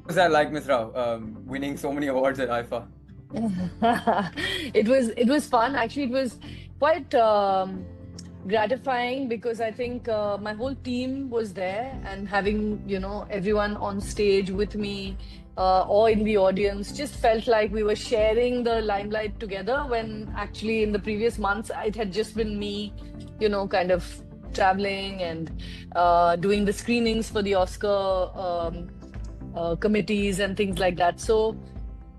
Was that like, Ms. Rao, winning so many awards at IFA? It was fun. Actually, it was quite gratifying because I think my whole team was there and having, everyone on stage with me or in the audience just felt like we were sharing the limelight together when actually in the previous months it had just been me, kind of traveling and doing the screenings for the Oscar committees and things like that. So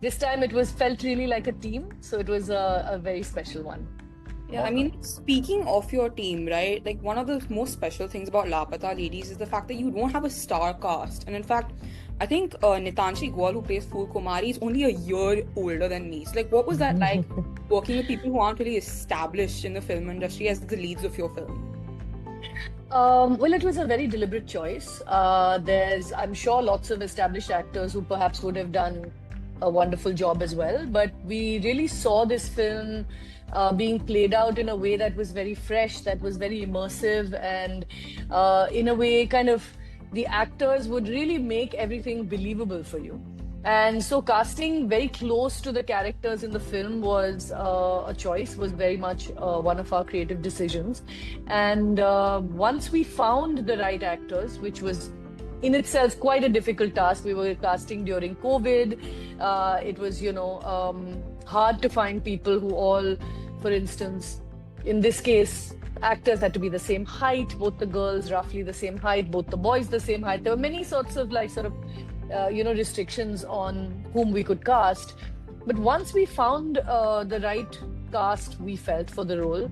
this time it was felt really like a team, so it was a very special one. Yeah, I Awesome. mean, speaking of your team, right? Like one of the most special things about Lapata Ladies is the fact that you don't have a star cast. And in fact, I think Nitanshi Gwal, who plays Phool Kumari, is only a year older than me. So, like, what was that like working with people who aren't really established in the film industry as the leads of your film? Well, it was a very deliberate choice. I'm sure, lots of established actors who perhaps would have done a wonderful job as well. But we really saw this film being played out in a way that was very fresh, that was very immersive, and in a way, kind of the actors would really make everything believable for you. And so casting very close to the characters in the film was a choice, was very much one of our creative decisions. And once we found the right actors, which was in itself quite a difficult task. We were casting during COVID. It was, hard to find people who all, for instance, in this case, actors had to be the same height, both the girls roughly the same height, both the boys the same height. There were many sorts of restrictions on whom we could cast. But once we found the right cast, we felt for the role,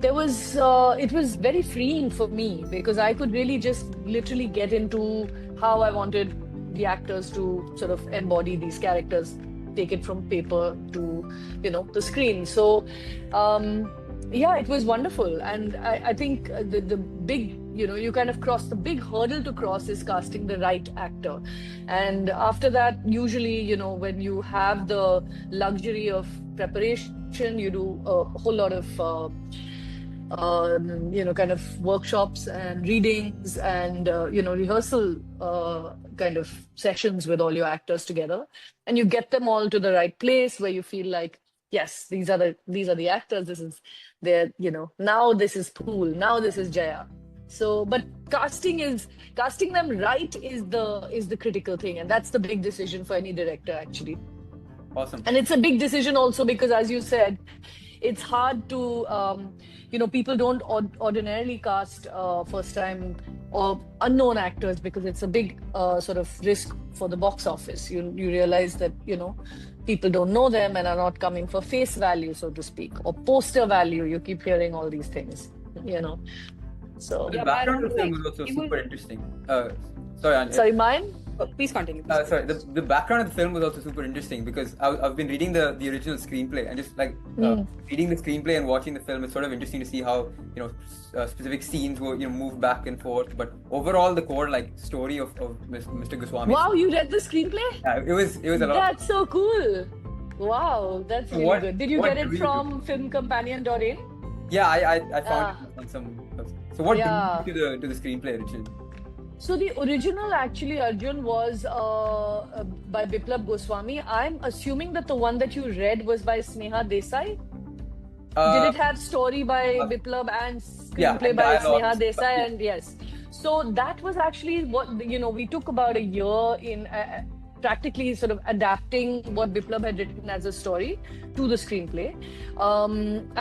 it was very freeing for me because I could really just literally get into how I wanted the actors to sort of embody these characters, take it from paper to, the screen. So, yeah, it was wonderful. And I think the big, you kind of cross the big hurdle to cross is casting the right actor. And after that, usually, when you have the luxury of preparation, you do a whole lot of kind of workshops and readings and, rehearsal kind of sessions with all your actors together. And you get them all to the right place where you feel like, yes, these are the actors. This is their, now this is Phool, now this is Jaya. So, but casting them right is the critical thing. And that's the big decision for any director, actually. Awesome. And it's a big decision also because, as you said, it's hard to, people don't ordinarily cast first time or unknown actors because it's a big sort of risk for the box office. You realize that, people don't know them and are not coming for face value, so to speak, or poster value. You keep hearing all these things, So, The Yeah, but I background of remember the film like was also it was. super interesting. Sorry, Anya. sorry, mine? Please continue. Please Sorry, continue. the background of the film was also super interesting because I've been reading the original screenplay and just like Mm. reading the screenplay and watching the film. It's sort of interesting to see how specific scenes were move back and forth. But overall, the core like story of Mr. Goswami. Wow, you read the screenplay? It was a lot. That's so cool. Wow, that's So really good. Did you what get it drew you to? from filmcompanion.in? Yeah, I found Ah, it on some. So what drew yeah. you to the screenplay, Richard? So the original actually, Arjun, was by Biplab Goswami. I'm assuming that the one that you read was by Sneha Desai. Did Uh, it have story by uh, Biplab and yeah, screenplay and by dialogue. Sneha Desai? Yeah. And yes, so that was actually what we took about a year in practically sort of adapting what Biplab had written as a story to the screenplay.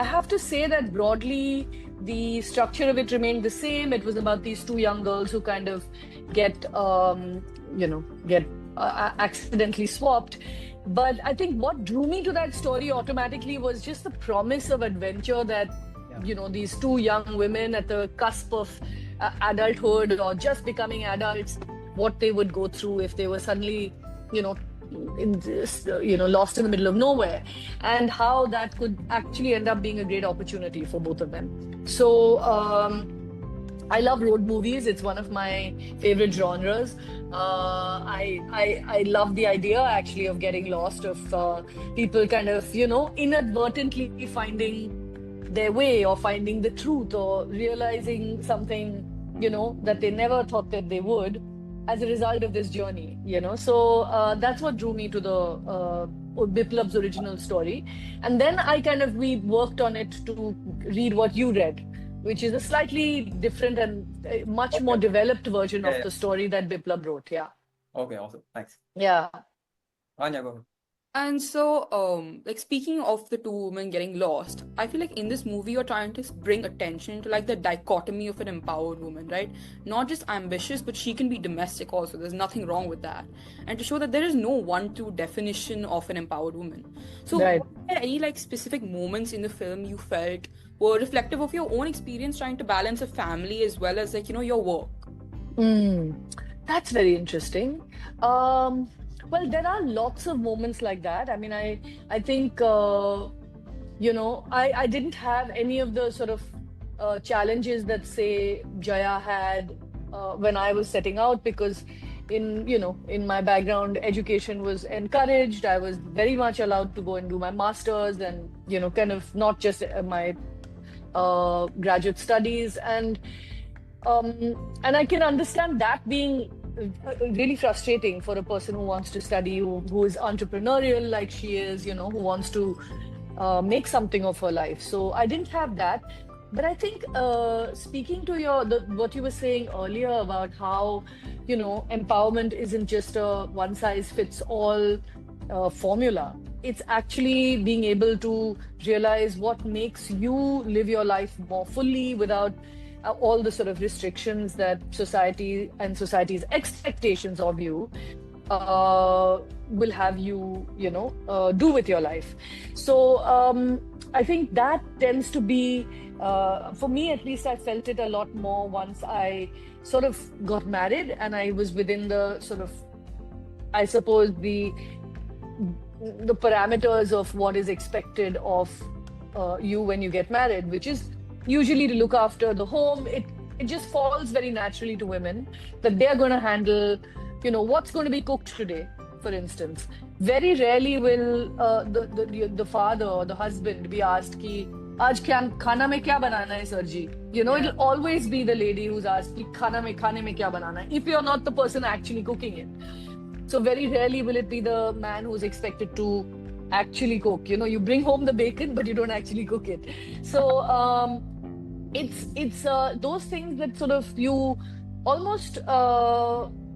I have to say that broadly, the structure of it remained the same. It was about these two young girls who kind of get, get accidentally swapped. But I think what drew me to that story automatically was just the promise of adventure that, Yeah. these two young women at the cusp of adulthood or just becoming adults, what they would go through if they were suddenly, you know, in this, lost in the middle of nowhere, and how that could actually end up being a great opportunity for both of them. So, I love road movies. It's one of my favorite genres. I love the idea actually of getting lost, of people kind of inadvertently finding their way or finding the truth or realizing something that they never thought that they would, as a result of this journey, you know. So that's what drew me to the Biplab's original story. And then we worked on it to read what you read, which is a slightly different and much more developed version of the story that Biplab wrote. Yeah. Okay, awesome. Thanks. Yeah. Anya, go ahead. And so, like speaking of the two women getting lost, I feel like in this movie you're trying to bring attention to like the dichotomy of an empowered woman, right? Not just ambitious, but she can be domestic also. There's nothing wrong with that. And to show that there is no one-to definition of an empowered woman. So, Right. were there any like specific moments in the film you felt were reflective of your own experience trying to balance a family as well as like, you know, your work? That's very interesting. Well, there are lots of moments like that. I mean, I think, you know, I didn't have any of the sort of challenges that, say, Jaya had when I was setting out, because in my background, education was encouraged. I was very much allowed to go and do my master's and, you know, kind of not just my graduate studies. And I can understand that being really frustrating for a person who wants to study, who is entrepreneurial like she is, you know, who wants to make something of her life. So I didn't have that. But I think speaking to what you were saying earlier about how, you know, empowerment isn't just a one size fits all formula. It's actually being able to realize what makes you live your life more fully without all the sort of restrictions that society and society's expectations of you will have you, you know, do with your life. So I think that tends to be, for me at least, I felt it a lot more once I sort of got married and I was within the sort of, I suppose, the parameters of what is expected of you when you get married, which is usually to look after the home. It just falls very naturally to women that they're going to handle, you know, what's going to be cooked today, for instance. Very rarely will the father or the husband be asked ki aaj khana mein kya banana hai sir ji. You know, it'll always be the lady who's asked ki khane mein kya banana hai, if you're not the person actually cooking it. So very rarely will it be the man who's expected to actually cook. You know, you bring home the bacon, but you don't actually cook it. So it's those things that sort of you almost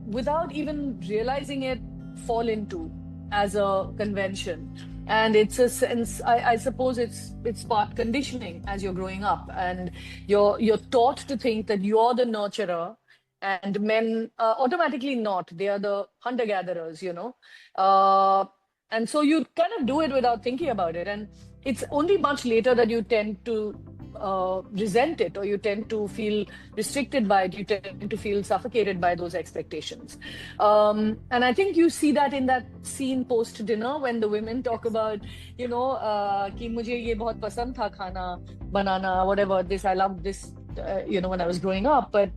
without even realizing it fall into as a convention. And it's a sense, I suppose it's part conditioning as you're growing up, and you're taught to think that you're the nurturer and men automatically not. They are the hunter-gatherers, you know. And so you kind of do it without thinking about it. And it's only much later that you tend to resent it, or you tend to feel restricted by it. You tend to feel suffocated by those expectations. And I think you see that in that scene post-dinner when the women talk about, you know, ki mujhe ye bahut pasand tha khana banana, whatever, this, I love this, you know, when I was growing up, but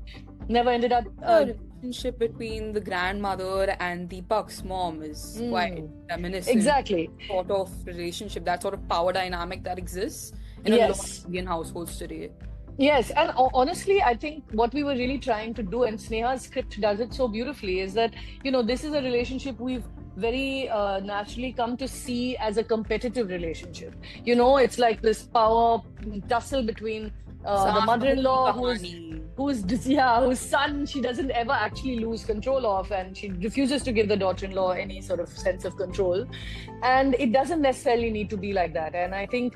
never ended up... relationship between the grandmother and Deepak's mom is quite reminiscent. Exactly. Sort of relationship, that sort of power dynamic that exists in a lot of Indian households today. Yes, and honestly, I think what we were really trying to do, and Sneha's script does it so beautifully, is that, you know, this is a relationship we've very naturally come to see as a competitive relationship. You know, it's like this power tussle between the mother-in-law whose son she doesn't ever actually lose control of, and she refuses to give the daughter-in-law any sort of sense of control. And it doesn't necessarily need to be like that. And I think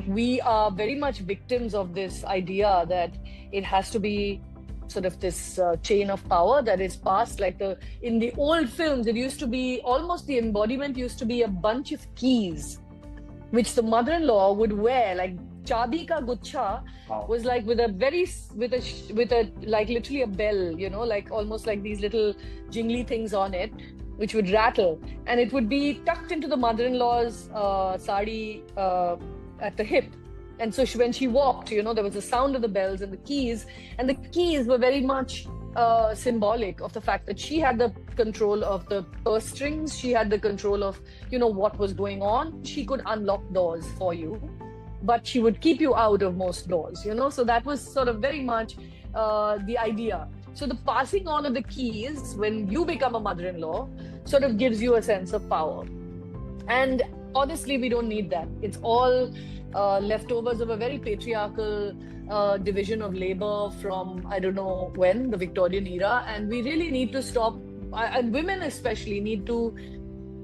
we are very much victims of this idea that it has to be sort of this chain of power that is passed. Like in the old films, it used to be almost, the embodiment used to be a bunch of keys which the mother-in-law would wear, like chabi ka guchha was like with a like literally a bell, you know, like almost like these little jingly things on it which would rattle, and it would be tucked into the mother-in-law's sari at the hip. And so when she walked, you know, there was the sound of the bells and the keys were very much symbolic of the fact that she had the control of the purse strings, she had the control of, you know, what was going on. She could unlock doors for you, but she would keep you out of most doors, you know. So that was sort of very much the idea. So the passing on of the keys when you become a mother-in-law sort of gives you a sense of power. And honestly, we don't need that. It's all leftovers of a very patriarchal division of labor from, I don't know when, the Victorian era. And we really need to stop, and women especially need to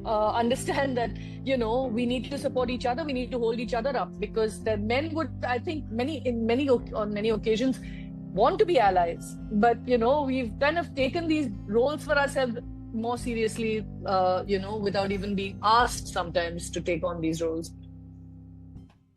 understand that, we need to support each other. We need to hold each other up, because the men would, I think, on many occasions, want to be allies. But, we've kind of taken these roles for ourselves more seriously, without even being asked sometimes to take on these roles.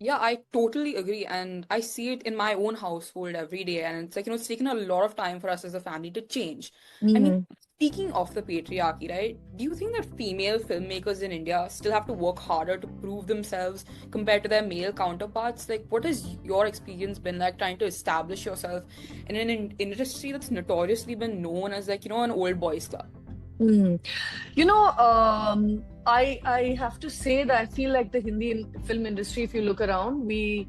Yeah, I totally agree. And I see it in my own household every day. And it's like, it's taken a lot of time for us as a family to change. I mean, speaking of the patriarchy, right? Do you think that female filmmakers in India still have to work harder to prove themselves compared to their male counterparts? Like, what has your experience been like trying to establish yourself in an industry that's notoriously been known as like, an old boys club? I have to say that I feel like the Hindi film industry, if you look around, we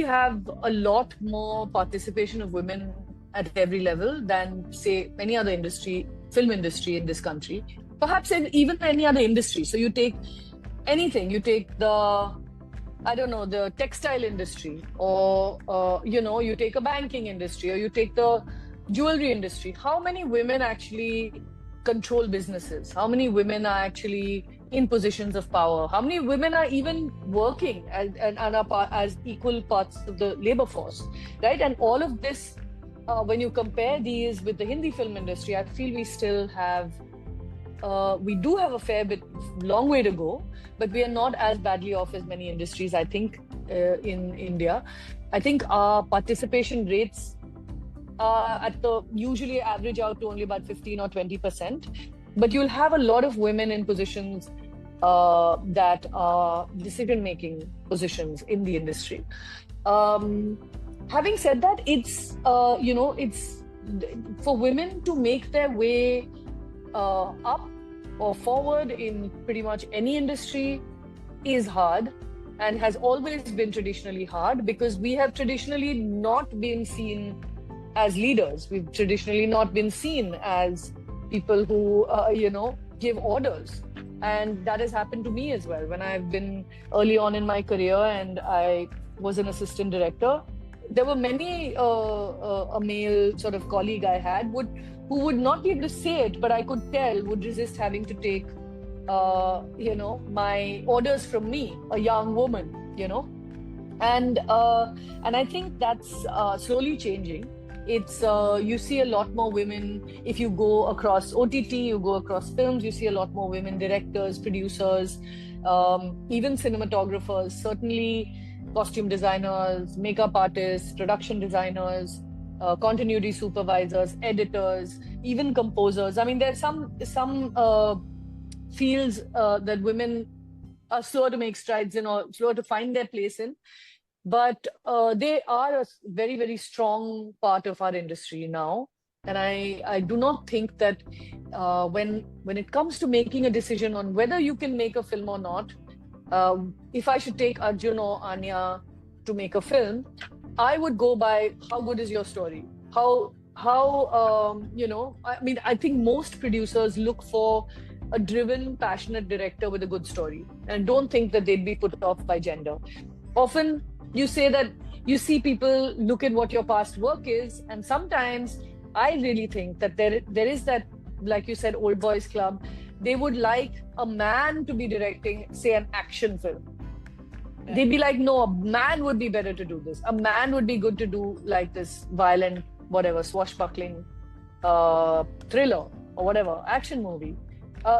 have a lot more participation of women at every level than, say, any other film industry in this country. Perhaps even any other industry. So you take anything, you take the textile industry, or, you take a banking industry, or you take the jewelry industry. How many women actually control businesses? How many women are actually in positions of power? How many women are even working as equal parts of the labor force, right? And all of this, when you compare these with the Hindi film industry, I feel we still have, we do have a long way to go, but we are not as badly off as many industries, I think, in India. I think our participation rates usually average out to only about 15 or 20%, but you'll have a lot of women in positions that are decision-making positions in the industry. Having said that, it's for women to make their way up or forward in pretty much any industry is hard, and has always been traditionally hard, because we have traditionally not been seen as leaders. We've traditionally not been seen as people who, give orders. And that has happened to me as well. When I've been early on in my career and I was an assistant director, there were many, a male sort of colleague I had who would not be able to say it, but I could tell would resist having to take, my orders from me, a young woman, And I think that's slowly changing. It's you see a lot more women. If you go across OTT, you go across films, you see a lot more women directors, producers, even cinematographers, certainly costume designers, makeup artists, production designers, continuity supervisors, editors, even composers. I mean, there's some fields that women are slower to make strides in, or slower to find their place in. But they are a very, very strong part of our industry now. And I do not think that when it comes to making a decision on whether you can make a film or not, if I should take Arjun or Anya to make a film, I would go by how good is your story? I think most producers look for a driven, passionate director with a good story, and don't think that they'd be put off by gender. Often you say that you see people look at what your past work is, and sometimes I really think that there is that, like you said, old boys club. They would like a man to be directing, say, an action film. Yeah. They'd be like, no, a man would be better to do this. A man would be good to do like this violent, whatever, swashbuckling thriller or whatever, action movie.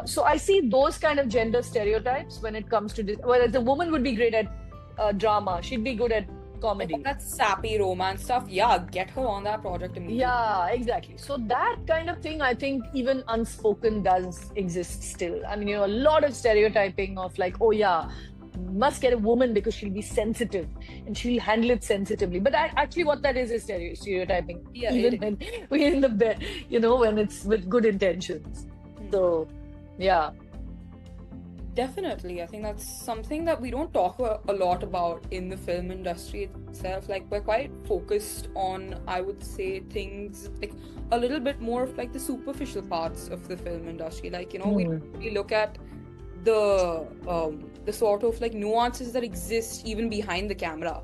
So I see those kind of gender stereotypes when it comes to this. Whereas the woman would be great at drama, she'd be good at comedy. That sappy romance stuff, yeah, get her on that project immediately. Yeah, exactly. So that kind of thing, I think even unspoken does exist still. I mean, a lot of stereotyping of like, oh yeah, must get a woman because she'll be sensitive and she'll handle it sensitively. But actually what that is stereotyping. Yeah, even when we're in the bed, when it's with good intentions. So, yeah. Definitely. I think that's something that we don't talk a lot about in the film industry itself. Like, we're quite focused on, I would say, things like a little bit more of like the superficial parts of the film industry. Like, we look at the sort of like nuances that exist even behind the camera.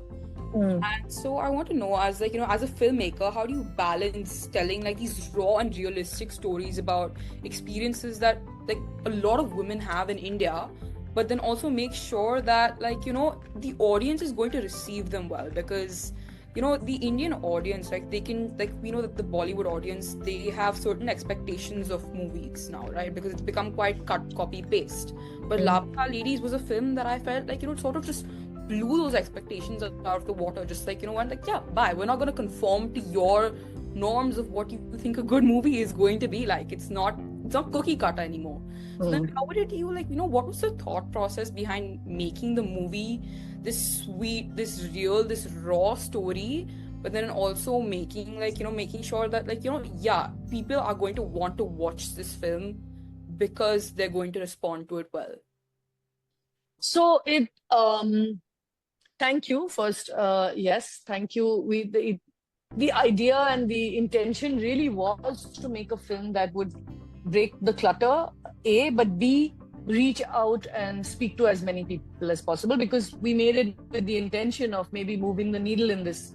And so I want to know, as like, as a filmmaker, how do you balance telling like these raw and realistic stories about experiences that like a lot of women have in India, but then also make sure that like, the audience is going to receive them well? Because the Indian audience, like, they can, like, we know that the Bollywood audience, they have certain expectations of movies now, right? Because it's become quite cut, copy, paste. But Lapata Ladies was a film that I felt like, it sort of just blew those expectations out of the water. Just like, went like, yeah, bye, we're not going to conform to your norms of what you think a good movie is going to be like. It's not cookie cutter anymore. So then how did you, like, what was the thought process behind making the movie this sweet, this real, this raw story, but then also making like, making sure that like, yeah, people are going to want to watch this film because they're going to respond to it well? So thank you first. Yes, thank you. The idea and the intention really was to make a film that would break the clutter, A, but B, reach out and speak to as many people as possible, because we made it with the intention of maybe moving the needle in this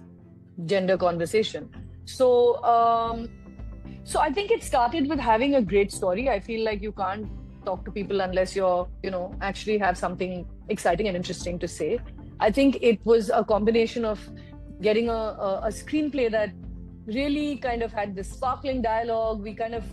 gender conversation. So I think it started with having a great story. I feel like you can't talk to people unless you're, actually have something exciting and interesting to say. I think it was a combination of getting a screenplay that really kind of had this sparkling dialogue. We kind of,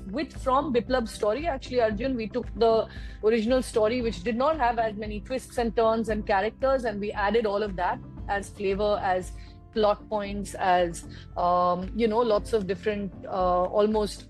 from Biplab's story, actually, Arjun, we took the original story, which did not have as many twists and turns and characters, and we added all of that as flavor, as plot points, as, lots of different, almost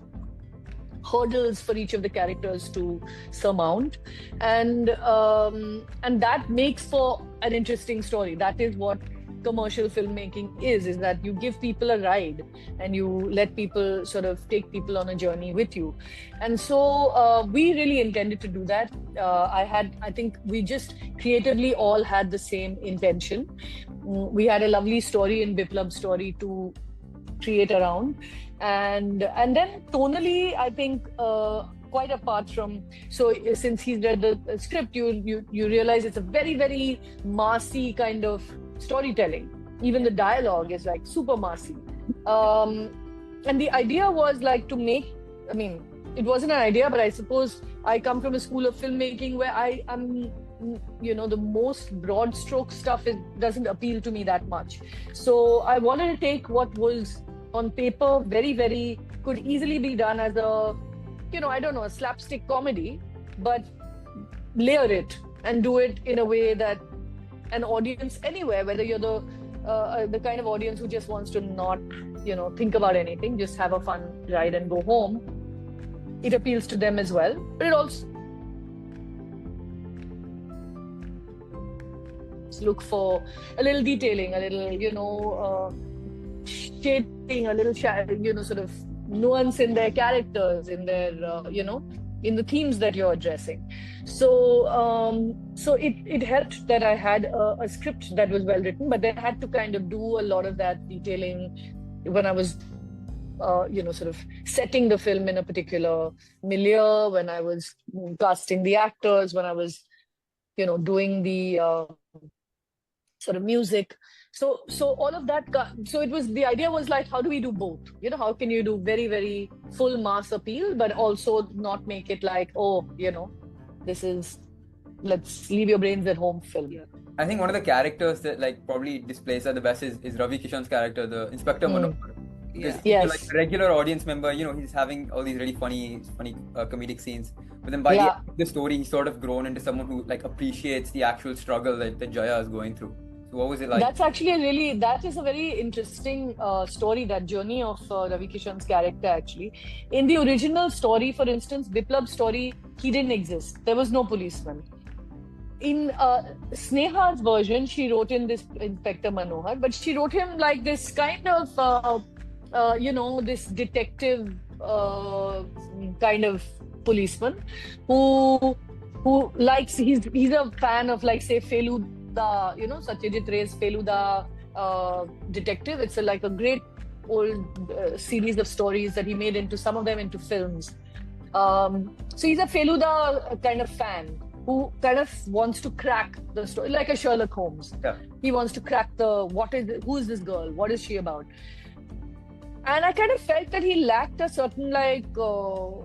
hurdles for each of the characters to surmount, and that makes for an interesting story. That is what commercial filmmaking is that you give people a ride and you let people sort of take people on a journey with you. And so we really intended to do that. I think we just creatively all had the same intention. We had a lovely story in Biplab's story to create around, and then tonally, I think quite apart from, so since he's read the script, you realize it's a very, very massy kind of storytelling. Even the dialogue is like super massy, and the idea was like to make, I mean, it wasn't an idea, but I suppose I come from a school of filmmaking where I'm, the most broad stroke stuff doesn't appeal to me that much. So I wanted to take what was on paper very, very, could easily be done as a, I don't know, a slapstick comedy, but layer it and do it in a way that an audience anywhere, whether you're the kind of audience who just wants to not, think about anything, just have a fun ride and go home, it appeals to them as well. But it also look for a little detailing, a little, shading, a little, sort of nuance in their characters, in their, in the themes that you're addressing. So it helped that I had a script that was well written, but then I had to kind of do a lot of that detailing when I was, sort of setting the film in a particular milieu, when I was casting the actors, when I was, doing the sort of music. So all of that, so it was, the idea was like, how do we do both? How can you do very, very full mass appeal, but also not make it like, oh, this is, let's leave your brains at home film. Yeah. I think one of the characters that like probably displays that the best is Ravi Kishan's character, the Inspector Manohar. Because yes, like a regular audience member, he's having all these really funny comedic scenes. But then by the end of the story, he's sort of grown into someone who like appreciates the actual struggle that Jaya is going through. So what was it like? That's actually that is a very interesting story, that journey of Ravi Kishan's character actually. In the original story, for instance, Biplab's story, he didn't exist. There was no policeman. In Sneha's version, she wrote in this Inspector Manohar, but she wrote him like this kind of, this detective kind of policeman who who likes, he's a fan of, like, say, Feluda, Satyajit Ray's Feluda detective. It's like a great old series of stories that he made into, some of them into films. So he's a Feluda kind of fan who kind of wants to crack the story, like a Sherlock Holmes. Yeah. He wants to crack who is this girl? What is she about? And I kind of felt that he lacked a certain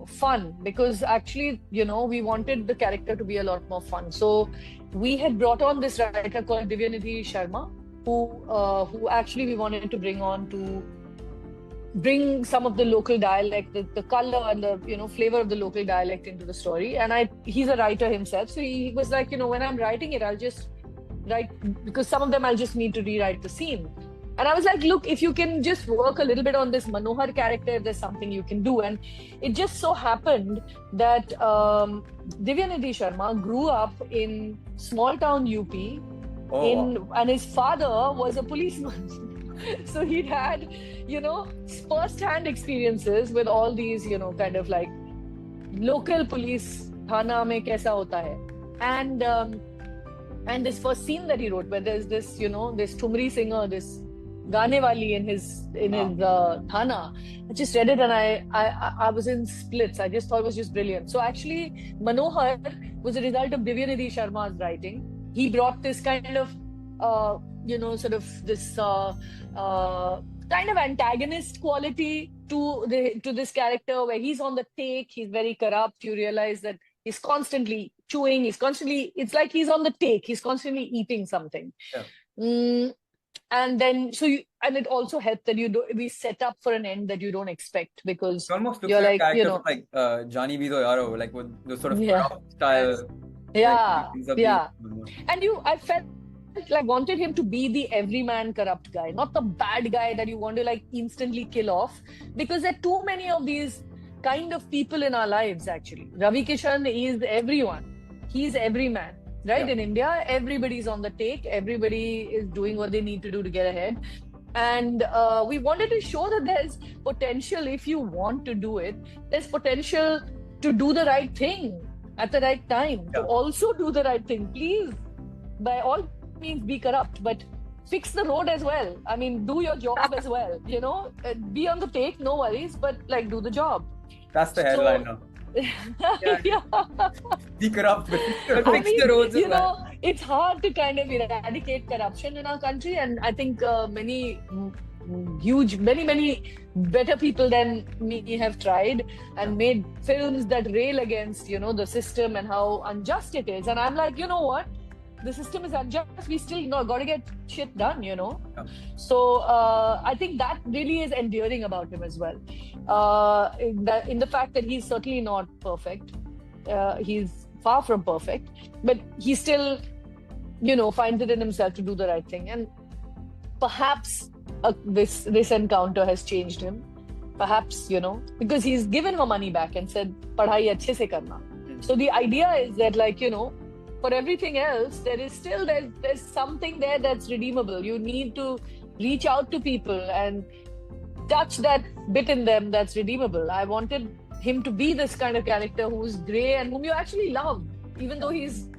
fun, because actually, we wanted the character to be a lot more fun. So we had brought on this writer called Divyanidhi Sharma, who actually we wanted to bring on to bring some of the local dialect, the color and the flavor of the local dialect into the story. And he's a writer himself, so he was like, when I'm writing it, I'll just write, because some of them I'll just need to rewrite the scene. And I was like, look, if you can just work a little bit on this Manohar character, there's something you can do. And it just so happened that Divyanidhi Sharma grew up in small town UP, and his father was a policeman. So he'd had, first-hand experiences with all these, kind of like local police, Thana mein kaisa hota hai. And this first scene that he wrote, where there's this, this Thumri singer, this Gaane wali in his Thana. I just read it and I was in splits. I just thought it was just brilliant. So actually, Manohar was a result of Divyanidhi Sharma's writing. He brought this kind of, sort of this kind of antagonist quality to this character, where he's on the take, he's very corrupt. You realize that he's constantly chewing, it's like he's on the take, he's constantly eating something. Yeah. And then, and it also helped that we set up for an end that you don't expect, because it almost looks you're like a character from Johnny B. Yaro, like with the sort of corrupt style. Yeah. And I felt like wanted him to be the everyman corrupt guy, not the bad guy that you want to like instantly kill off, because there are too many of these kind of people in our lives. Actually, Ravi Kishan is everyone. He's every man, right? Yeah. In India, everybody's on the take, everybody is doing what they need to do to get ahead. And we wanted to show that there's potential. If you want to do it, there's potential to do the right thing at the right time, to also do the right thing. Please, by all means, be corrupt, but fix the road as well. I mean, do your job as well, be on the take, no worries, but like do the job. That's the headline now. Be corrupt, but fix the roads as well. It's hard to kind of eradicate corruption in our country, and I think many better people than me have tried and made films that rail against the system and how unjust it is. And I'm like, you know what, the system is unjust, we still got to get shit done. So I think that really is endearing about him as well, in the fact that he's certainly not perfect. He's far from perfect, but he still finds it in himself to do the right thing. And perhaps this encounter has changed him, perhaps, because he's given her money back and said, padhai achhe se karna. So the idea is that, like, for everything else, there's something there that's redeemable. You need to reach out to people and touch that bit in them that's redeemable. I wanted him to be this kind of character who's grey and whom you actually love, even though he's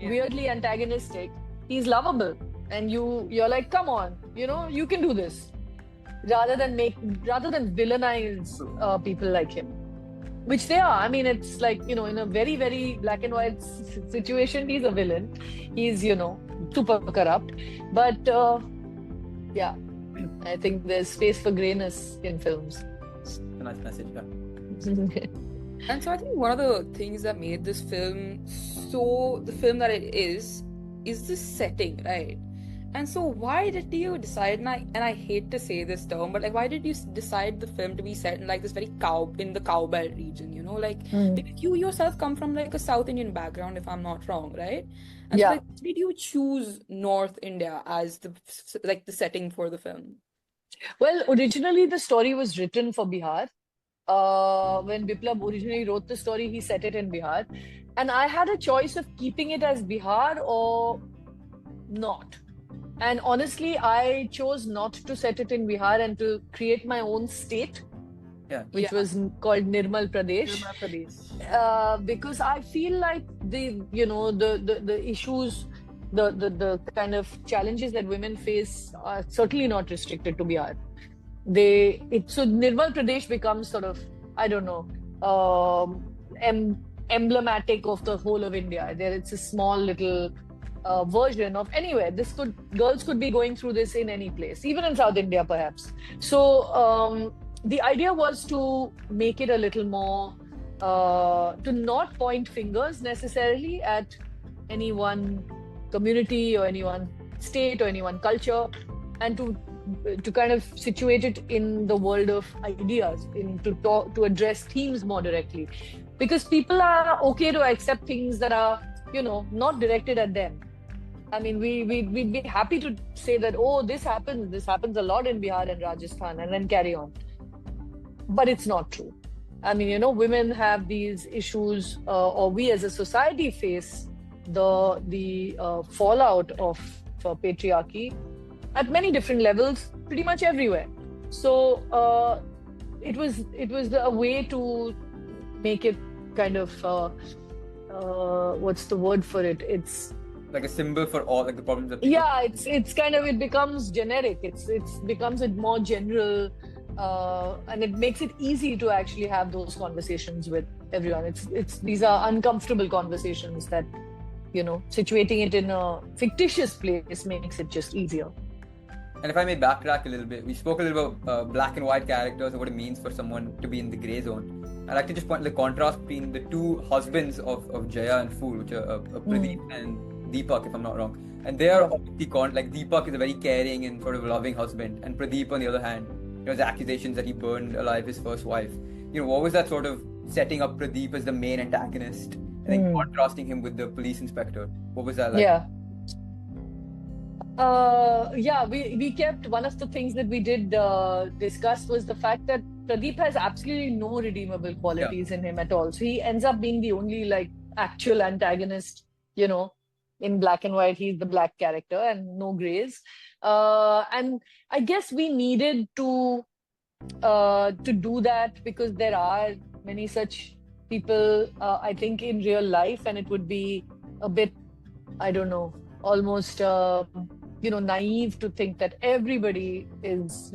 weirdly antagonistic. He's lovable, and you're like, come on, you can do this, rather than villainize people like him, which they are. I mean, it's like, in a very, very black and white situation, he's a villain. He's, super corrupt. But I think there's space for greyness in films. It's a nice message, yeah. And so I think one of the things that made this film the film that it is the setting, right? And so why did you decide, and I hate to say this term, but like, why did you decide the film to be set in like this in the cowbelt region, because you yourself come from like a South Indian background, if I'm not wrong, right? And so like, why did you choose North India as the setting for the film? Well, originally the story was written for Bihar. When Biplab originally wrote the story, he set it in Bihar. And I had a choice of keeping it as Bihar or not. And honestly, I chose not to set it in Bihar and to create my own state. which was called Nirmal Pradesh. Nirmal Pradesh. Because I feel like the issues, the kind of challenges that women face are certainly not restricted to Bihar. So Nirmal Pradesh becomes sort of, I don't know, emblematic of the whole of India. It's a small little version of anywhere. Girls could be going through this in any place, even in South India, perhaps. So the idea was to make it a little more, to not point fingers necessarily at any one community or any one state or any one culture, and to kind of situate it in the world of ideas, to address themes more directly, because people are okay to accept things that are, not directed at them. I mean, we'd be happy to say that, oh, this happens a lot in Bihar and Rajasthan, and then carry on. But it's not true. I mean, women have these issues, or we as a society face the fallout of patriarchy at many different levels, pretty much everywhere. So it was a way to make it kind of what's the word for it? It's like a symbol for all like the problems that it's kind of, it becomes generic. It becomes a more general, and it makes it easy to actually have those conversations with everyone. These are uncomfortable conversations that, situating it in a fictitious place makes it just easier. And if I may backtrack a little bit, we spoke a little about black and white characters and what it means for someone to be in the grey zone. I'd like to just point the contrast between the two husbands of Jaya and Phool, which are Pradeep and Deepak, if I'm not wrong. And they are obviously like Deepak is a very caring and sort of loving husband, and Pradeep, on the other hand, the accusations that he burned alive his first wife. What was that sort of setting up Pradeep as the main antagonist, and then contrasting him with the police inspector? What was that like? We kept, one of the things that we did discuss was the fact that Pradeep has absolutely no redeemable qualities in him at all. So he ends up being the only actual antagonist, in black and white. He's the black character and no grays. And I guess we needed to do that because there are many such people, I think, in real life, and it would be a bit, I don't know, almost naive to think that everybody is,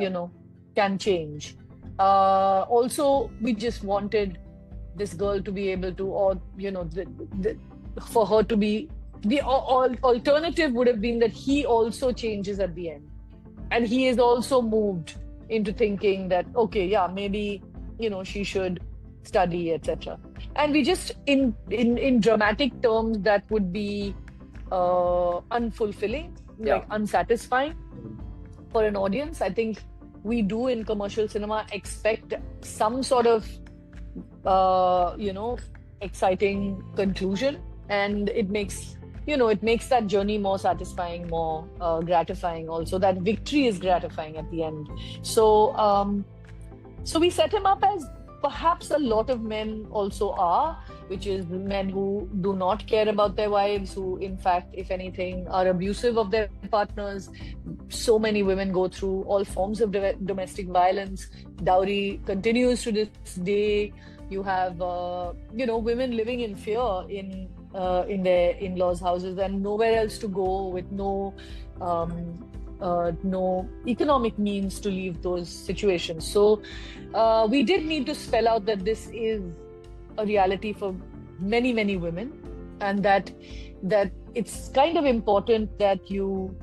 can change. Also, we just wanted this girl to be able to, or for her to be, the alternative would have been that he also changes at the end, and he is also moved into thinking that, okay, maybe she should study, etc. And we just, in dramatic terms, that would be unfulfilling, unsatisfying for an audience. I think we do in commercial cinema expect some sort of exciting conclusion, and it makes that journey more satisfying, more gratifying. Also, that victory is gratifying at the end. So we set him up as perhaps a lot of men also are, which is men who do not care about their wives, who in fact, if anything, are abusive of their partners. So many women go through all forms of domestic violence. Dowry continues to this day. You have women living in fear in their in-laws' houses and nowhere else to go, with no economic means to leave those situations. So we did need to spell out that this is a reality for many, many women, and that it's kind of important that you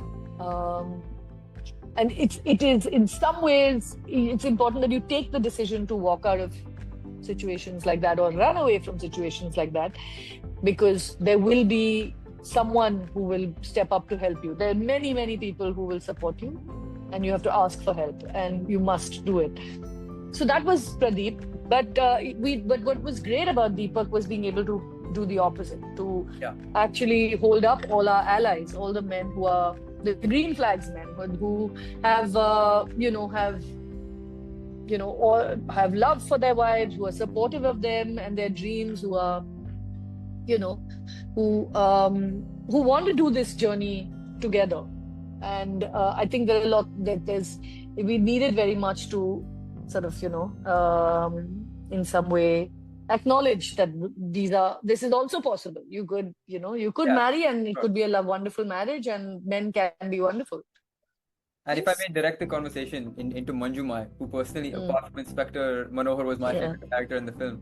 and it is in some ways it's important that you take the decision to walk out of situations like that or run away from situations like that, because there will be someone who will step up to help you. There are many, many people who will support you, and you have to ask for help, and you must do it. So that was Pradeep. But what was great about Deepak was being able to do the opposite, to actually hold up all our allies, all the men who are the green flags men, who have have love for their wives, who are supportive of them and their dreams, who are who want to do this journey together. And I think there are a lot that we needed very much to sort of, in some way acknowledge that this is also possible. You could, you could Yeah, marry and it sure. could be a wonderful marriage, and men can be wonderful. And if I Yes. may direct the conversation into Manjumai, who personally, Mm. apart from Inspector Manohar, was my Yeah. favorite character in the film.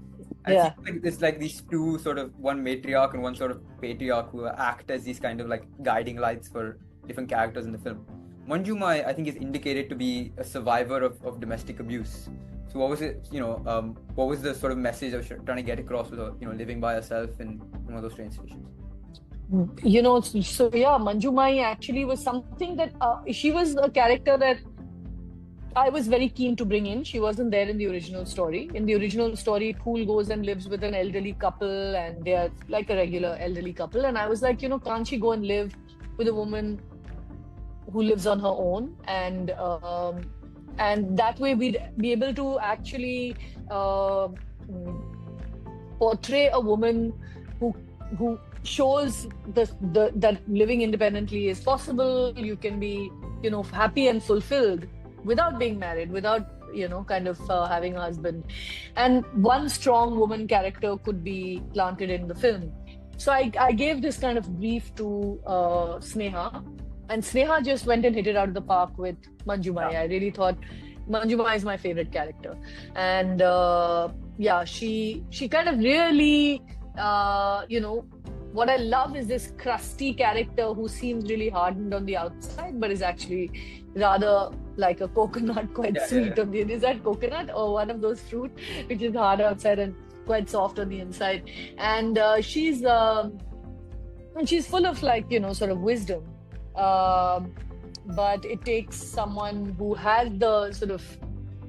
And Yeah. it seems like it's like these two sort of, one matriarch and one sort of patriarch, who act as these kind of like guiding lights for different characters in the film. Manjumai, I think, is indicated to be a survivor of domestic abuse. So what was it, what was the sort of message I was trying to get across with her, living by herself in one of those train stations? So yeah, Manjumai actually was something that she was a character that I was very keen to bring in. She wasn't there in the original story. In the original story, Phool goes and lives with an elderly couple, and they're like a regular elderly couple. And I was like, can't she go and live with a woman who lives on her own? And that way we'd be able to actually portray a woman who shows that living independently is possible. You can be, happy and fulfilled without being married, without, having a husband. And one strong woman character could be planted in the film. So I gave this kind of brief to Sneha, and Sneha just went and hit it out of the park with Manjumai. I really thought Manjumai is my favorite character. And she kind of really, what I love is this crusty character who seems really hardened on the outside, but is actually rather like a coconut, quite sweet on the inside. Is that coconut or one of those fruit which is hard outside and quite soft on the inside? And she's full of sort of wisdom. But it takes someone who has the sort of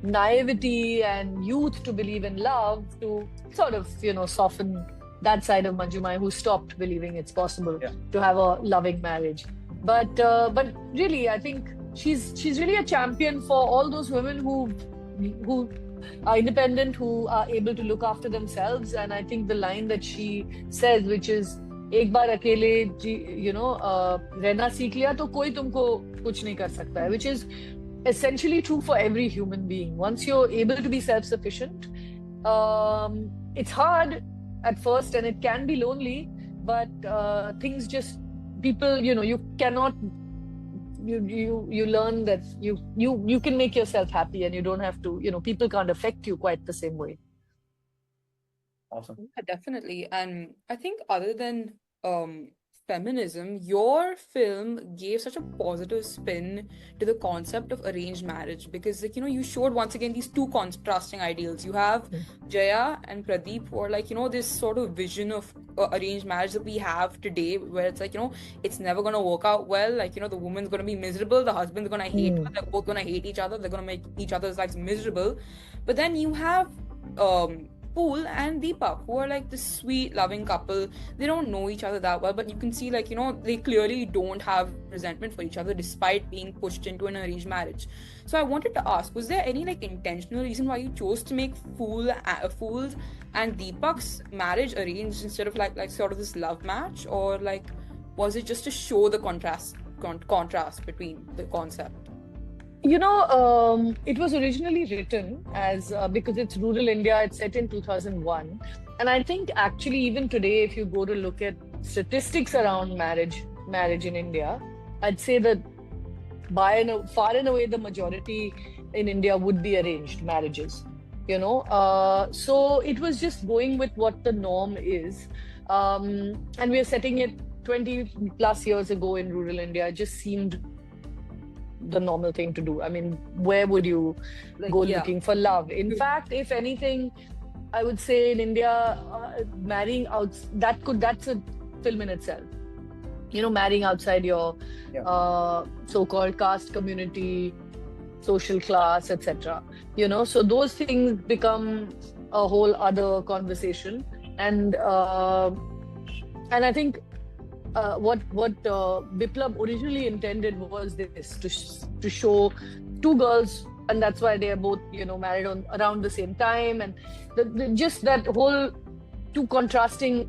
naivety and youth to believe in love to sort of, soften that side of Manjumai, who stopped believing it's possible to have a loving marriage. But really, I think she's really a champion for all those women who are independent, who are able to look after themselves. And I think the line that she says, which is, एक बार अकेले रहना सीख लिया तो कोई तुमको कुछ नहीं कर सकता है, which is essentially true for every human being. Once you're able to be self-sufficient, it's hard at first and it can be lonely, but things just, people, you cannot, you learn that you can make yourself happy, and you don't have to, people can't affect you quite the same way. Awesome. Yeah, definitely. And I think other than feminism, your film gave such a positive spin to the concept of arranged marriage, because you showed once again these two contrasting ideals. You have Jaya and Pradeep, who are this sort of vision of arranged marriage that we have today, where it's it's never gonna work out well. The woman's gonna be miserable, the husband's gonna hate her, they're both gonna hate each other, they're gonna make each other's lives miserable. But then you have Phool and Deepak, who are this sweet, loving couple. They don't know each other that well, but you can see, they clearly don't have resentment for each other despite being pushed into an arranged marriage. So I wanted to ask, was there any intentional reason why you chose to make Phool's and Deepak's marriage arranged instead of sort of this love match, or was it just to show the contrast between the concept? It was originally written as, because it's rural India, it's set in 2001. And I think actually even today, if you go to look at statistics around marriage in India, I'd say that far and away the majority in India would be arranged marriages, so it was just going with what the norm is. And we are setting it 20 plus years ago in rural India. It just seemed the normal thing to do. I mean, where would you go looking for love? In fact, if anything, I would say in India, marrying out, that's a film in itself. Marrying outside your so-called caste, community, social class, etc. So those things become a whole other conversation. And I think what Biplab originally intended was this, to show two girls, and that's why they are both married around the same time, and just that whole two contrasting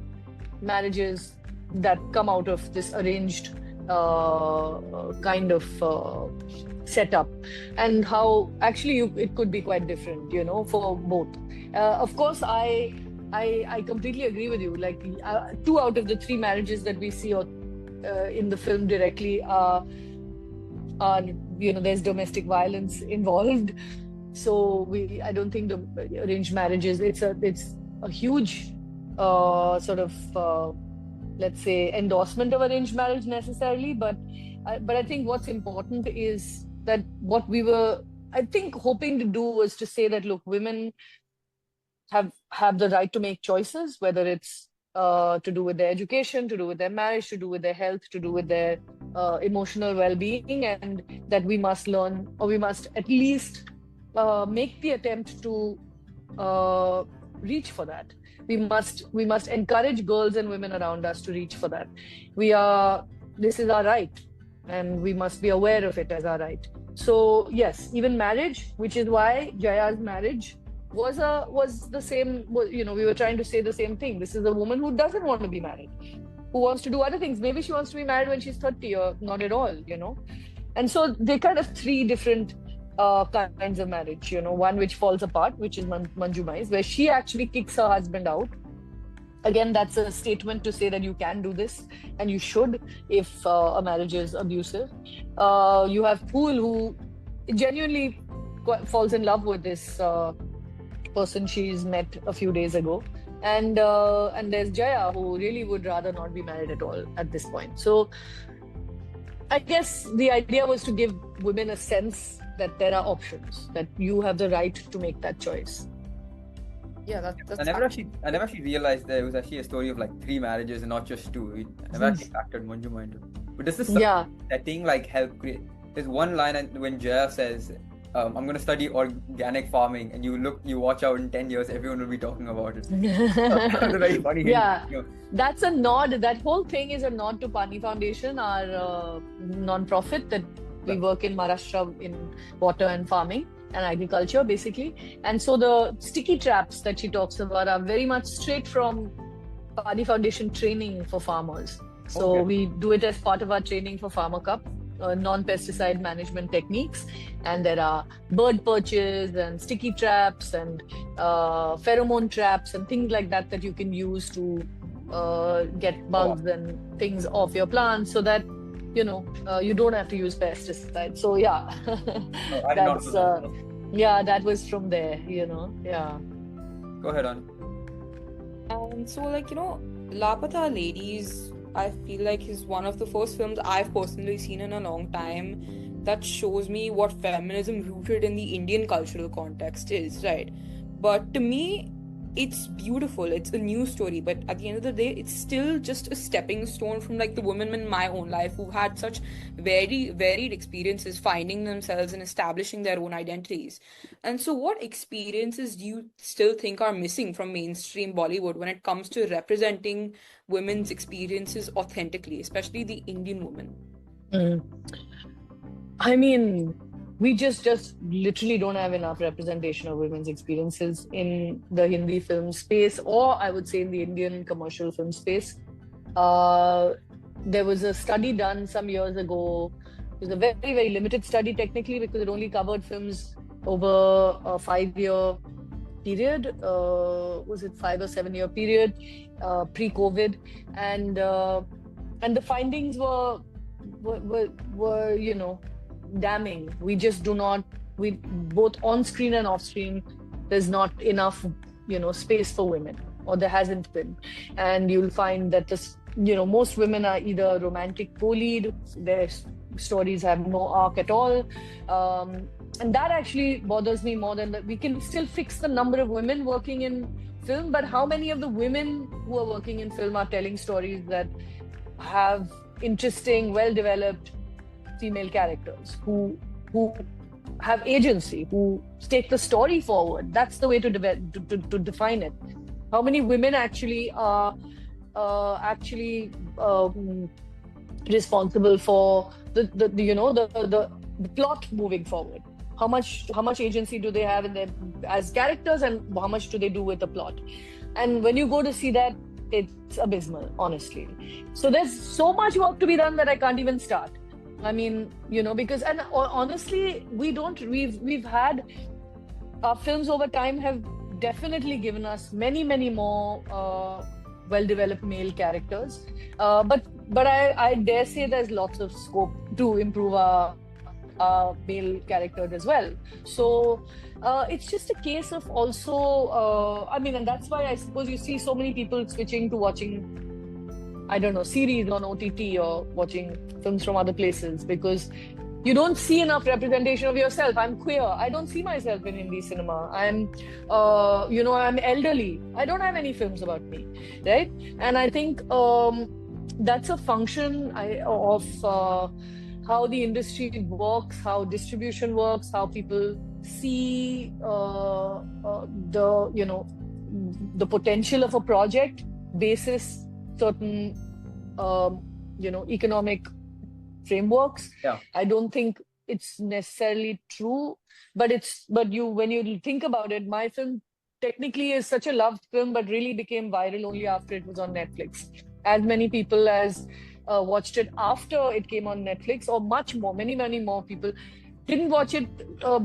marriages that come out of this arranged kind of setup, and how actually it could be quite different, for both. Of course, I completely agree with you. Like 2 out of the 3 marriages that we see in the film directly are there's domestic violence involved. So I don't think the arranged marriages, it's a huge sort of let's say endorsement of arranged marriage necessarily, but I think what's important is that what we were, I think, hoping to do was to say that, look, women have the right to make choices, whether it's to do with their education, to do with their marriage, to do with their health, to do with their emotional well-being, and that we must learn, or we must at least make the attempt to reach for that. We must encourage girls and women around us to reach for that. This is our right, and we must be aware of it as our right. So yes, even marriage, which is why Jaya's marriage was the same. We were trying to say the same thing. This is a woman who doesn't want to be married, who wants to do other things. Maybe she wants to be married when she's 30, or not at all. And so they kind of 3 different kinds of marriage. One which falls apart, which is Manjumai's, where she actually kicks her husband out. Again, that's a statement to say that you can do this, and you should, if a marriage is abusive. You have Phool, who genuinely falls in love with this person she's met a few days ago, and there's Jaya, who really would rather not be married at all at this point. So I guess the idea was to give women a sense that there are options, that you have the right to make that choice. Yeah, that's I never actually realized there was actually a story of like 3 marriages and not just 2. I never actually factored Manjuma into it. But does this setting like help create? There's one line when Jaya says, I'm going to study organic farming, and you watch out in 10 years, everyone will be talking about it. That's a very funny hint. That's a nod. That whole thing is a nod to Pani Foundation, our non-profit that we work in Maharashtra in water and farming and agriculture, basically. And so the sticky traps that she talks about are very much straight from Pani Foundation training for farmers. So we do it as part of our training for Farmer Cup, non-pesticide management techniques. And there are bird perches and sticky traps and pheromone traps and things like that you can use to get bugs and things off your plants, so that you don't have to use pesticides. So that was from there. Go ahead on. And so Lapata Ladies, I feel like is one of the first films I've personally seen in a long time that shows me what feminism rooted in the Indian cultural context is, right? But to me, it's beautiful. It's a new story, but at the end of the day, it's still just a stepping stone from like the women in my own life who've had such very varied experiences finding themselves and establishing their own identities. And so what experiences do you still think are missing from mainstream Bollywood when it comes to representing women's experiences authentically, especially the Indian woman? I mean, we just literally don't have enough representation of women's experiences in the Hindi film space, or I would say in the Indian commercial film space. There was a study done some years ago. It was a very, very limited study technically, because it only covered films over a 5-year period. Was it 5 or 7 year period, pre-COVID, and the findings were damning. We just do not, both on screen and off screen, there's not enough space for women, or there hasn't been. And you'll find that most women are either romantic co-lead, their stories have no arc at all, and that actually bothers me more than that. We can still fix the number of women working in film, but how many of the women who are working in film are telling stories that have interesting, well-developed female characters who have agency, who take the story forward? That's the way to define it. How many women actually are responsible for the plot moving forward? How much agency do they have in their as characters, and how much do they do with the plot? And when you go to see that, it's abysmal, honestly. So there's so much work to be done that I can't even start. I mean, because, and honestly, we've had our films over time have definitely given us many, many more well-developed male characters. But I dare say there's lots of scope to improve our male characters as well. So it's just a case of also, I mean, and that's why I suppose you see so many people switching to watching, I don't know, series on OTT or watching films from other places, because you don't see enough representation of yourself. I'm queer. I don't see myself in Hindi cinema. I'm elderly. I don't have any films about me, right? And I think that's a function of how the industry works, how distribution works, how people see the potential of a project basis certain economic frameworks. Yeah. I don't think it's necessarily true, but when you think about it, my film technically is such a loved film, but really became viral only after it was on Netflix. As many people as watched it after it came on Netflix, or much more, many, many more people didn't watch it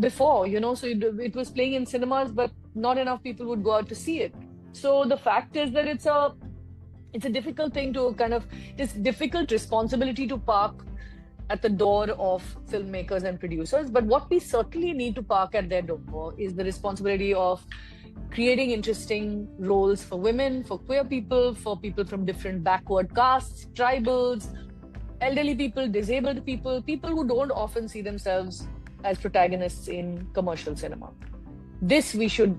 before, so it was playing in cinemas, but not enough people would go out to see it. So the fact is that it's a difficult thing to this difficult responsibility to park at the door of filmmakers and producers. But what we certainly need to park at their door is the responsibility of creating interesting roles for women, for queer people, for people from different backward castes, tribals, elderly people, disabled people, people who don't often see themselves as protagonists in commercial cinema. This we should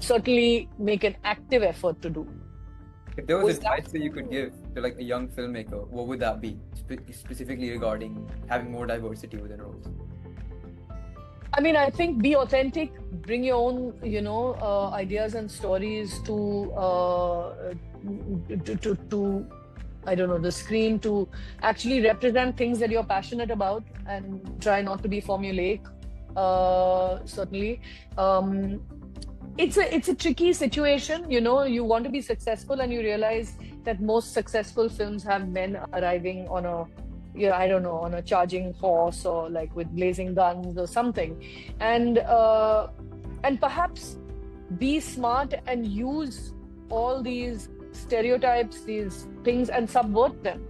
certainly make an active effort to do. If there was advice that you could give to like a young filmmaker, what would that be? Specifically regarding having more diversity within roles. I mean, I think be authentic, bring your own, ideas and stories to I don't know, the screen, to actually represent things that you're passionate about, and try not to be formulaic. Certainly. It's a tricky situation, you want to be successful and you realize that most successful films have men arriving on on a charging horse, or like with blazing guns or something. And perhaps be smart and use all these stereotypes, these things, and subvert them.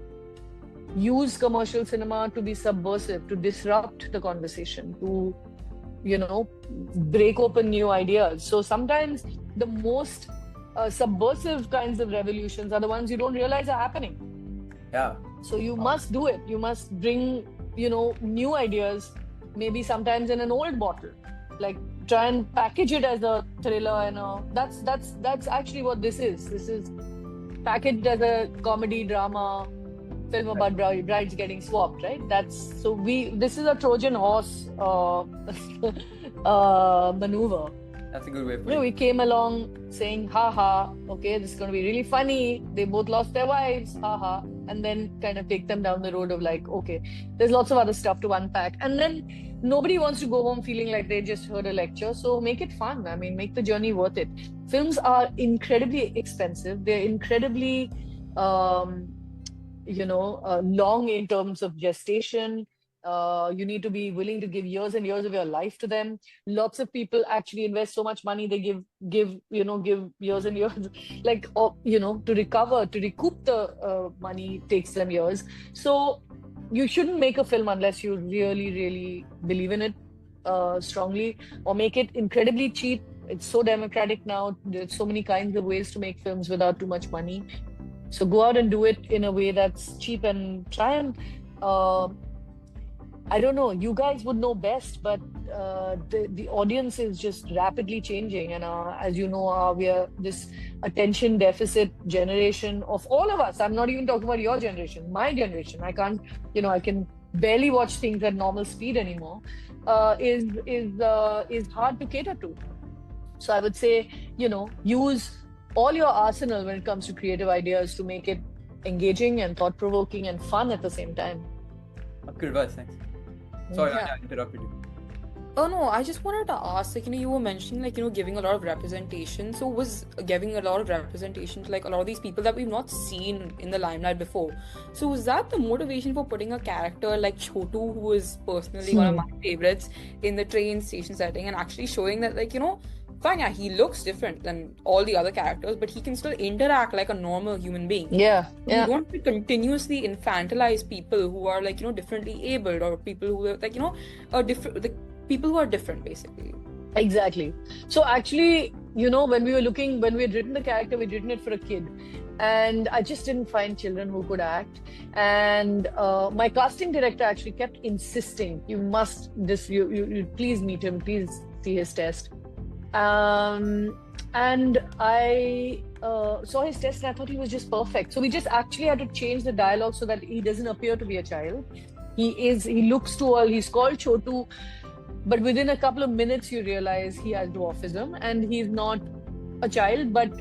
Use commercial cinema to be subversive, to disrupt the conversation, to break open new ideas. So sometimes the most subversive kinds of revolutions are the ones you don't realize are happening. Yeah. So you must do it. You must bring, new ideas, maybe sometimes in an old bottle. Like try and package it as a thriller, and that's actually what this is. This is packaged as a comedy drama film about brides getting swapped, right? This is a Trojan horse maneuver. That's a good way of putting it. We came along saying, haha, okay, this is going to be really funny. They both lost their wives, haha. And then kind of take them down the road of like, okay, there's lots of other stuff to unpack. And then nobody wants to go home feeling like they just heard a lecture. So make it fun. I mean, make the journey worth it. Films are incredibly expensive. They're incredibly, long in terms of gestation. You need to be willing to give years and years of your life to them. Lots of people actually invest so much money, they give years and years, to recoup the money takes them years. So you shouldn't make a film unless you really, really believe in it strongly, or make it incredibly cheap. It's so democratic now. There's so many kinds of ways to make films without too much money. So go out and do it in a way that's cheap, and try and I don't know, you guys would know best, but the audience is just rapidly changing. And as you know, we are this attention deficit generation of all of us. I'm not even talking about your generation, my generation. I can't, I can barely watch things at normal speed anymore. Is hard to cater to. So I would say, use all your arsenal when it comes to creative ideas to make it engaging and thought-provoking and fun at the same time. Good advice, thanks. Sorry, Yeah. I interrupted you. Oh no, I just wanted to ask, like, you were mentioning, like, giving a lot of representation. So was giving a lot of representation to, like, a lot of these people that we've not seen in the limelight before. So was that the motivation for putting a character like Chotu, who is personally one of my favorites, in the train station setting, and actually showing that, like, fine, yeah, he looks different than all the other characters, but he can still interact like a normal human being. Yeah, You yeah. don't have to continuously infantilize people who are, like, differently abled, or people who are, like, are different, like, people who are different, basically. Exactly. So actually, when we had written the character, we'd written it for a kid. And I just didn't find children who could act. And my casting director actually kept insisting, you please meet him, please see his test. And I saw his test and I thought he was just perfect. So we just actually had to change the dialogue so that he doesn't appear to be a child. He looks too old. He's called Chotu, but within a couple of minutes you realize he has dwarfism and he's not a child. But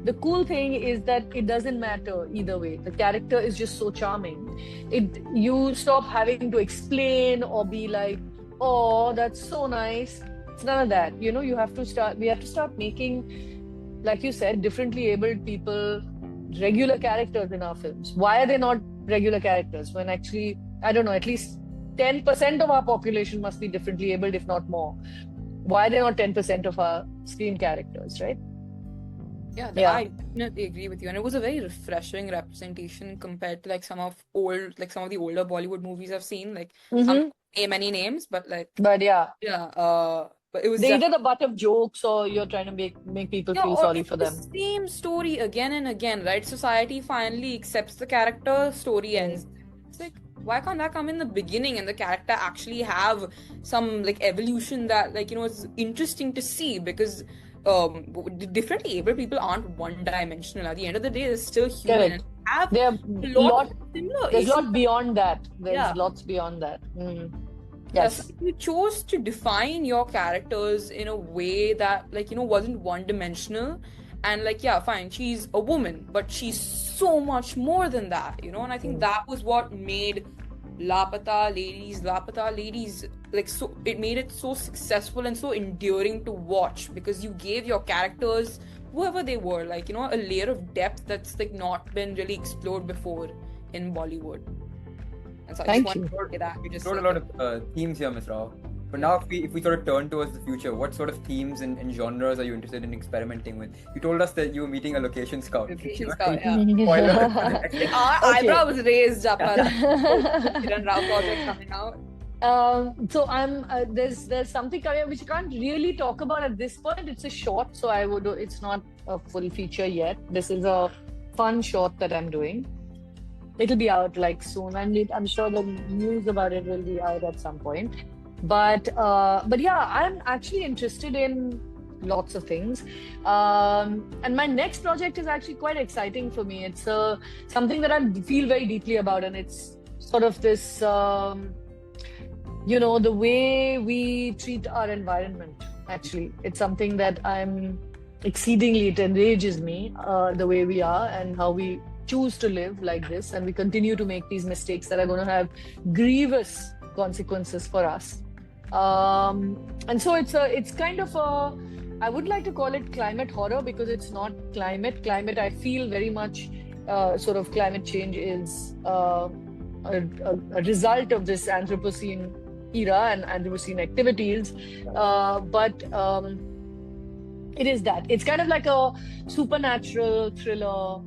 the cool thing is that it doesn't matter either way. The character is just so charming. You stop having to explain or be like, oh, that's so nice. It's none of that. We have to start making, like you said, differently abled people regular characters in our films. Why are they not regular characters when actually, I don't know, at least 10% of our population must be differently abled, if not more? Why are they not 10% of our screen characters, right? Yeah, Yeah. I definitely agree with you, and it was a very refreshing representation compared to, like, some of the older Bollywood movies I've seen. Like, I'm not gonna name any names, but, like, But yeah, but it was they're either the butt of jokes or you're trying to make people feel or sorry it's for the them. same story again and again, right? Society finally accepts the character, story ends. It's like, why can't that come in the beginning and the character actually have some, like, evolution that, like, is interesting to see? Because differently abled people aren't one-dimensional. At the end of the day, they're still human. Correct. And have There are a lot of similar there's issues. lot beyond that. There's Yeah. lots beyond that. Yes. Yes. You chose to define your characters in a way that, like, wasn't one-dimensional. And, like, yeah, fine, she's a woman, but she's so much more than that, and I think that was what made Lapata Ladies, like, so it made it so successful and so enduring to watch, because you gave your characters, whoever they were, like, a layer of depth that's, like, not been really explored before in Bollywood. And so I Thank just you. wanted to say that. We just wrote a lot of themes here, Ms. Rao. But now, if we sort of turn towards the future, what sort of themes and genres are you interested in experimenting with? You told us that you were meeting a location scout. Location scout, yeah. Spoiler. Like, our eyebrow was raised up at Kiran Rao project coming out. So I'm there's something coming up which I can't really talk about at this point. It's a short, so it's not a full feature yet. This is a fun short that I'm doing. It'll be out, like, soon. I'm sure the news about it will be out at some point. But yeah, I'm actually interested in lots of things. And my next project is actually quite exciting for me. It's something that I feel very deeply about, and it's sort of this, the way we treat our environment. Actually, it's something that it enrages me, the way we are and how we choose to live like this, and we continue to make these mistakes that are going to have grievous consequences for us. And so it's kind of I would like to call it climate horror, because it's not climate. I feel very much sort of climate change is a result of this Anthropocene era and Anthropocene activities. But it is that. It's kind of like a supernatural thriller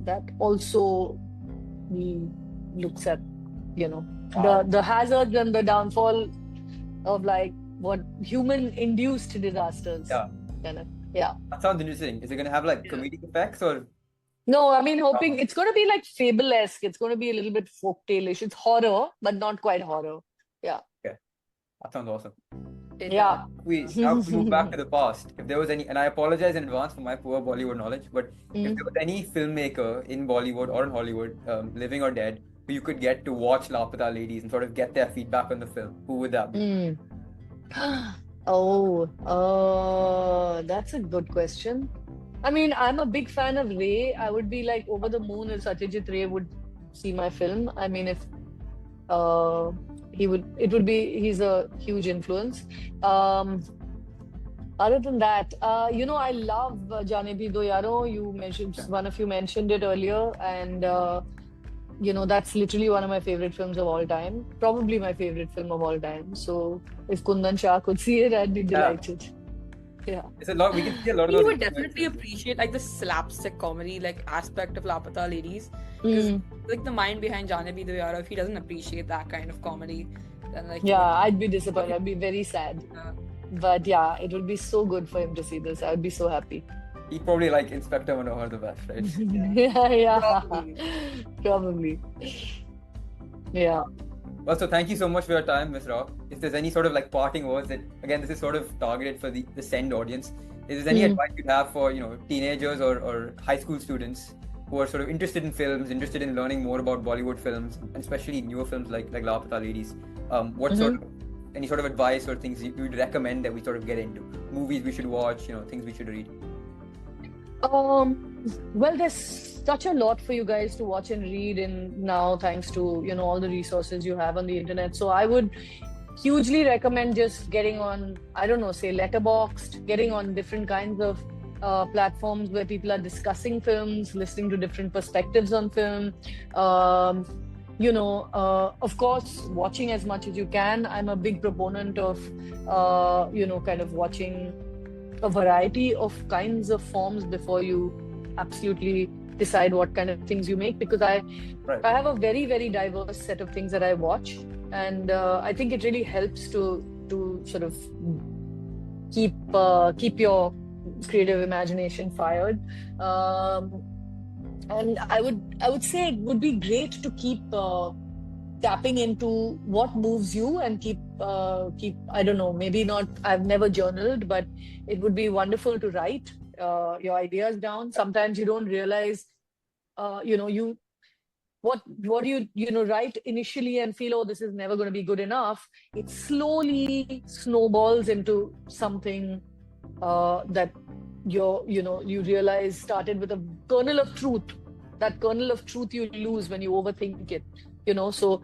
that also looks at, the hazards and the downfall of, like, what human-induced disasters. Yeah. Yeah. That sounds interesting. Is it going to have, like, comedic effects or? No, I mean, hoping it's going to be like fable-esque. It's going to be a little bit folktale-ish. It's horror, but not quite horror. Yeah. Okay. That sounds awesome. Yeah. We now move back to the past. If there was any, and I apologize in advance for my poor Bollywood knowledge, but if there was any filmmaker in Bollywood or in Hollywood, living or dead, who you could get to watch Lapata Ladies and sort of get their feedback on the film, who would that be? That's a good question. I mean, I'm a big fan of Ray. I would be, like, over the moon if Satyajit Ray would see my film. I mean, if he's a huge influence. Other than that, I love Jaane Bhi Do Yaaro. One of you mentioned it earlier, and that's literally one of my favorite films of all time. Probably my favorite film of all time. So if Kundan Shah could see it, I'd be delighted. Yeah. It's a lot. We can see a lot of You those. would definitely appreciate like the slapstick comedy like aspect of Lapata Ladies, because like the mind behind Jaane Bhi Do Yaaro, if he doesn't appreciate that kind of comedy, then like I'd be disappointed. I'd be very sad. But yeah, it would be so good for him to see this. I would be so happy. He probably like Inspector Manohar the best, right? Yeah. Probably. Yeah. Well, so thank you so much for your time, Ms. Rao. If there's any sort of like parting words that, again, this is sort of targeted for the SEND audience. If there's any advice you'd have for, teenagers or high school students who are sort of interested in films, interested in learning more about Bollywood films, and especially newer films like Lapata Ladies, what sort of, any sort of advice or things you'd recommend that we sort of get into? Movies we should watch, things we should read? Well, there's such a lot for you guys to watch and read in now, thanks to all the resources you have on the internet. So I would hugely recommend just getting on, I don't know, say Letterboxd, getting on different kinds of platforms where people are discussing films, listening to different perspectives on film. Of course, watching as much as you can. I'm a big proponent of, kind of watching a variety of kinds of forms before you absolutely decide what kind of things you make, because I have a very, very diverse set of things that I watch, and I think it really helps to sort of keep your creative imagination fired. And I would say it would be great to keep tapping into what moves you, and keep I don't know, maybe not, I've never journaled, but it would be wonderful to write your ideas down. Sometimes you don't realize what you write initially and feel, oh, this is never going to be good enough. It slowly snowballs into something that you realize started with a kernel of truth. That kernel of truth you lose when you overthink it. So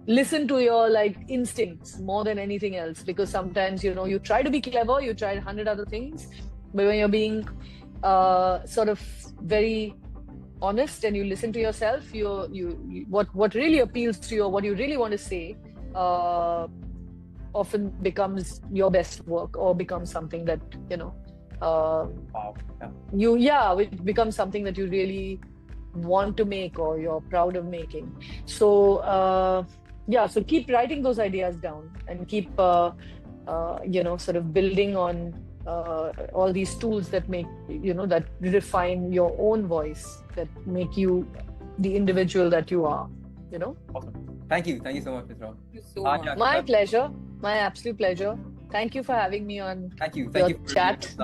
listen to your instincts more than anything else, because sometimes you try to be clever, you try 100 other things, but when you're being sort of very honest and you listen to yourself, what really appeals to you, or what you really want to say, often becomes your best work, or becomes something that it becomes something that you really want to make, or you're proud of making. So so keep writing those ideas down, and keep sort of building on all these tools that make that refine your own voice, that make you the individual that you are. Awesome. Thank you so much, Ms. Rao. Thank you so much. My pleasure, my absolute pleasure. Thank you for having me on Thank you your for chat.